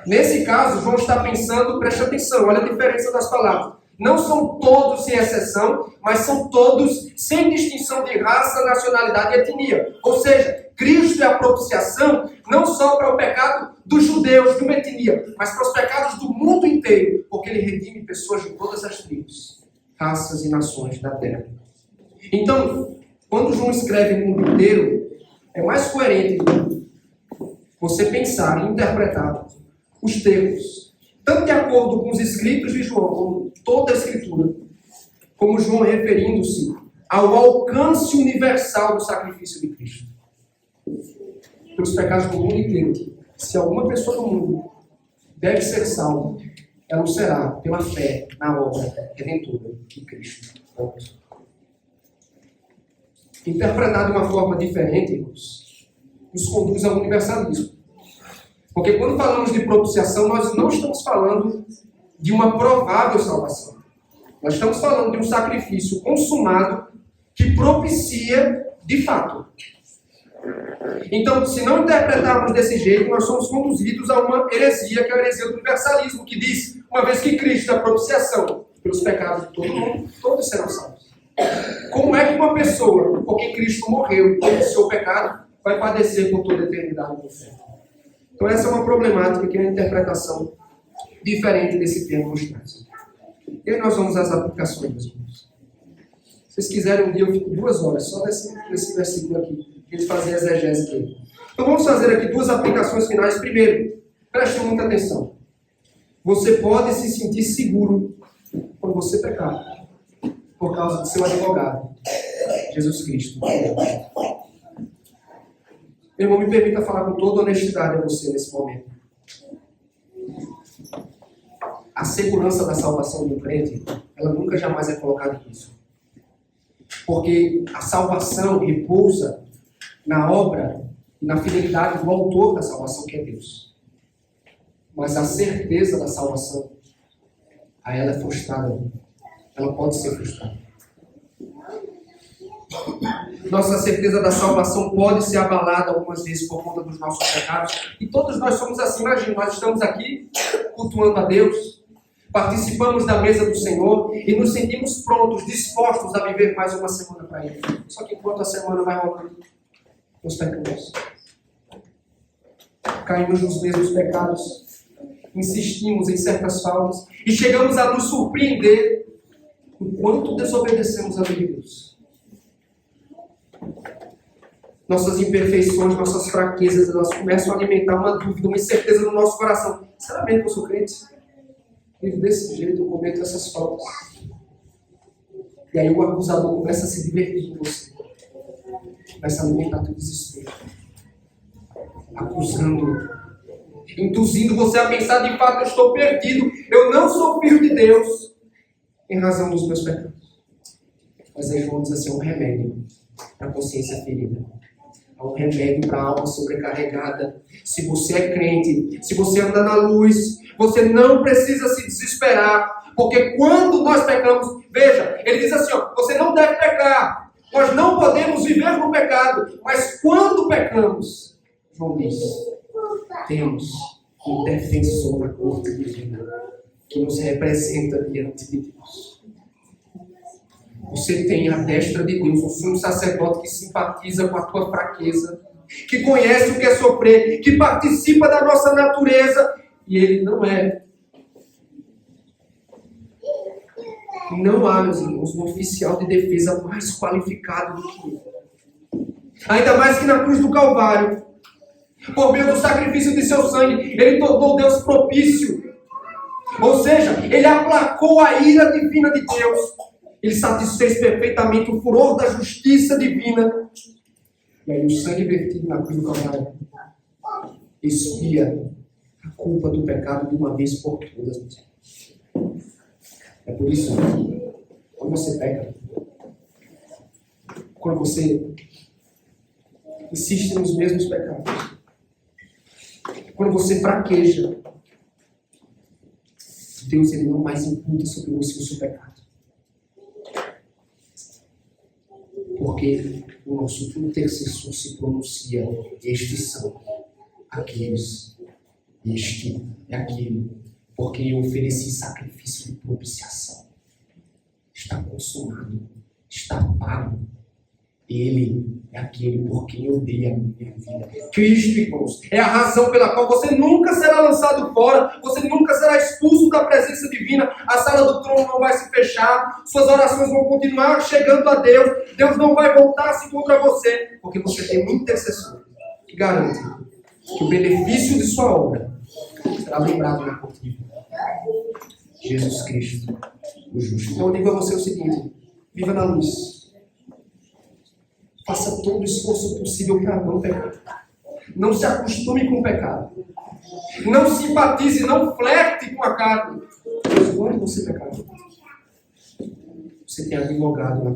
Nesse caso, João está pensando, preste atenção, olha a diferença das palavras. Não são todos sem exceção, mas são todos sem distinção de raça, nacionalidade e etnia. Ou seja, Cristo é a propiciação não só para o pecado dos judeus, de uma etnia, mas para os pecados do mundo inteiro, porque ele redime pessoas de todas as tribos, raças e nações da terra. Então, quando João escreve o mundo inteiro, é mais coerente você pensar e interpretar os termos, tanto de acordo com os escritos de João, como toda a Escritura, como João referindo-se ao alcance universal do sacrifício de Cristo. Pelos pecados do mundo inteiro. Se alguma pessoa do mundo deve ser salva, ela o será pela fé na obra redentora de Cristo. Interpretar de uma forma diferente, irmãos, nos conduz ao universalismo. Porque quando falamos de propiciação, nós não estamos falando de uma provável salvação. Nós estamos falando de um sacrifício consumado que propicia de fato. Então, se não interpretarmos desse jeito, nós somos conduzidos a uma heresia, que é a heresia do universalismo, que diz, uma vez que Cristo é a propiciação pelos pecados de todo mundo, todos serão salvos. Como é que uma pessoa, porque Cristo morreu e propiciou o pecado, vai padecer por toda a eternidade no inferno? Então essa é uma problemática que é a interpretação diferente desse termo nos traz. E aí nós vamos às aplicações, meus irmãos. Se vocês quiserem um dia, eu fico 2 horas só nesse versículo aqui, a gente fazer a exegese dele. Então vamos fazer aqui 2 aplicações finais. Primeiro, preste muita atenção. Você pode se sentir seguro quando você pecar, por causa de seu advogado, Jesus Cristo. Meu irmão, me permita falar com toda honestidade a você nesse momento. A segurança da salvação do crente, ela nunca jamais é colocada em risco. Porque a salvação repousa na obra e na fidelidade do autor da salvação, que é Deus. Mas a certeza da salvação, a ela é frustrada. Ela pode ser frustrada. Nossa certeza da salvação pode ser abalada algumas vezes por conta dos nossos pecados. E todos nós somos assim. Imagina, nós estamos aqui cultuando a Deus, participamos da mesa do Senhor e nos sentimos prontos, dispostos a viver mais uma semana para Ele. Só que enquanto a semana vai rolando, nós pecamos. Caímos nos mesmos pecados, insistimos em certas faltas e chegamos a nos surpreender o quanto desobedecemos a Deus. Nossas imperfeições, nossas fraquezas, elas começam a alimentar uma dúvida, uma incerteza no nosso coração. Será mesmo que eu sou crente? Vivo desse jeito, eu cometo essas faltas. E aí o acusador começa a se divertir com você. Começa a alimentar teu desespero. Acusando, induzindo você a pensar, de fato, eu estou perdido. Eu não sou filho de Deus em razão dos meus pecados. Mas aí João diz assim, é um remédio para a consciência ferida. É um remédio para a alma sobrecarregada. Se você é crente, se você anda na luz, você não precisa se desesperar. Porque quando nós pecamos, veja, ele diz assim, ó, você não deve pecar. Nós não podemos viver no pecado. Mas quando pecamos, João diz, temos um defensor na corte divina que nos representa diante de Deus. Você tem a destra de Deus, um sumo sacerdote que simpatiza com a tua fraqueza, que conhece o que é sofrer, que participa da nossa natureza, e ele não é. Não há, meus irmãos, um oficial de defesa mais qualificado do que ele. Ainda mais que na cruz do Calvário, por meio do sacrifício de seu sangue, ele tornou Deus propício. Ou seja, ele aplacou a ira divina de Deus. Ele satisfez perfeitamente o furor da justiça divina. E aí o sangue vertido na cruz do Calvário expia a culpa do pecado de uma vez por todas. É por isso que quando você peca, quando você insiste nos mesmos pecados, quando você fraqueja, Deus ele não mais imputa sobre você o seu pecado. Porque o nosso intercessor se pronuncia: estes são aqueles, este é aquele, porque eu ofereci sacrifício de propiciação. Está consumado, está pago. Ele é aquele por quem eu dei a minha vida. Cristo, irmãos, é a razão pela qual você nunca será lançado fora, você nunca será expulso da presença divina, a sala do trono não vai se fechar, suas orações vão continuar chegando a Deus, Deus não vai voltar-se contra você, porque você tem um intercessor que garante que o benefício de sua obra será lembrado na corte divina. Jesus Cristo, o justo. Então eu digo a você o seguinte: viva na luz. Faça todo o esforço possível para não pecar. Não se acostume com o pecado. Não simpatize, não flerte com a carne. Mas quando você pecar, você tem advogado na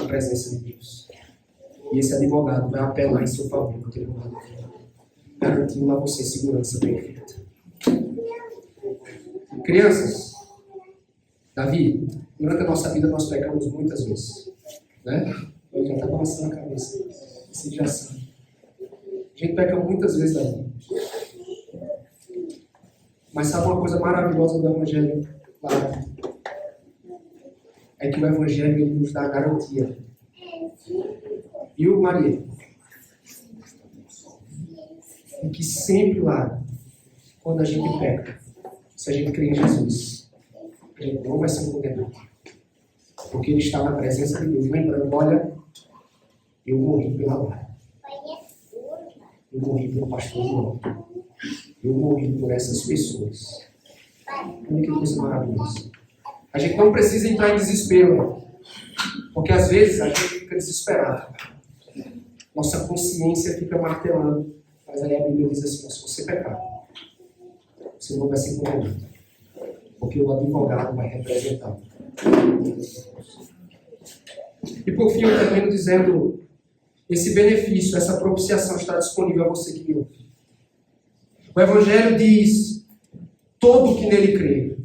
presença de Deus. E esse advogado vai apelar em seu favor no tribunal do Filho, garantindo a você segurança perfeita. Crianças, Davi, durante a nossa vida nós pecamos muitas vezes. Né? Ele já está balançando a cabeça. Você já sabe. A gente peca muitas vezes, Davi. Mas sabe uma coisa maravilhosa do Evangelho? Claro. É que o Evangelho ele nos dá a garantia. Maria? E que sempre lá, quando a gente peca, se a gente crê em Jesus, a gente não vai ser condenado. Porque ele está na presença de Deus, lembrando: olha, eu morri pela Lara. Eu morri pelo pastor João. Eu morri por essas pessoas. Olha que coisa maravilhosa. A gente não precisa entrar em desespero, porque às vezes a gente fica desesperado. Nossa consciência fica martelando. Mas aí a Bíblia diz assim: se você pecar, você não vai ser condenado. Porque o advogado vai representar. E por fim eu termino dizendo: esse benefício, essa propiciação está disponível a você que me ouve. O Evangelho diz: todo que nele crê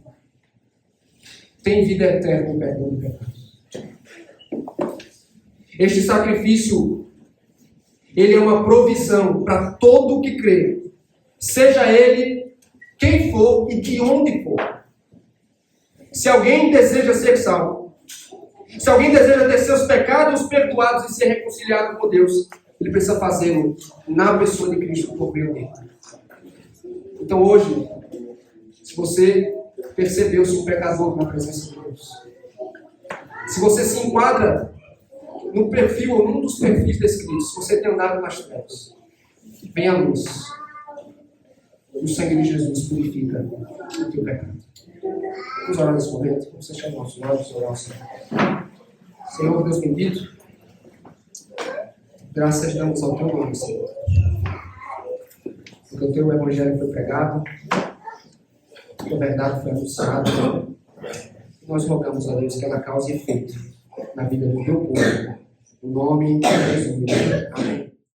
tem vida eterna e perdão de pecados. Este sacrifício, ele é uma provisão para todo que crê, seja ele quem for e de onde for. Se alguém deseja ser salvo, se alguém deseja ter seus pecados perdoados e ser reconciliado com Deus, ele precisa fazê-lo na pessoa de Cristo por meio dele. Então hoje, se você percebeu-se um pecador na presença de Deus, se você se enquadra no perfil ou num dos perfis descritos, se você tem andado nas trevas, vem a luz. O sangue de Jesus purifica o teu pecado. Vamos orar nesse momento. Vamos fechar nossos olhos e orar ao Senhor. Senhor Deus bendito, graças damos ao teu nome, Senhor. Porque o teu evangelho foi pregado, a tua verdade foi anunciada. Nós rogamos a Deus que ela cause efeito na vida do teu povo. No nome de Jesus. Amém.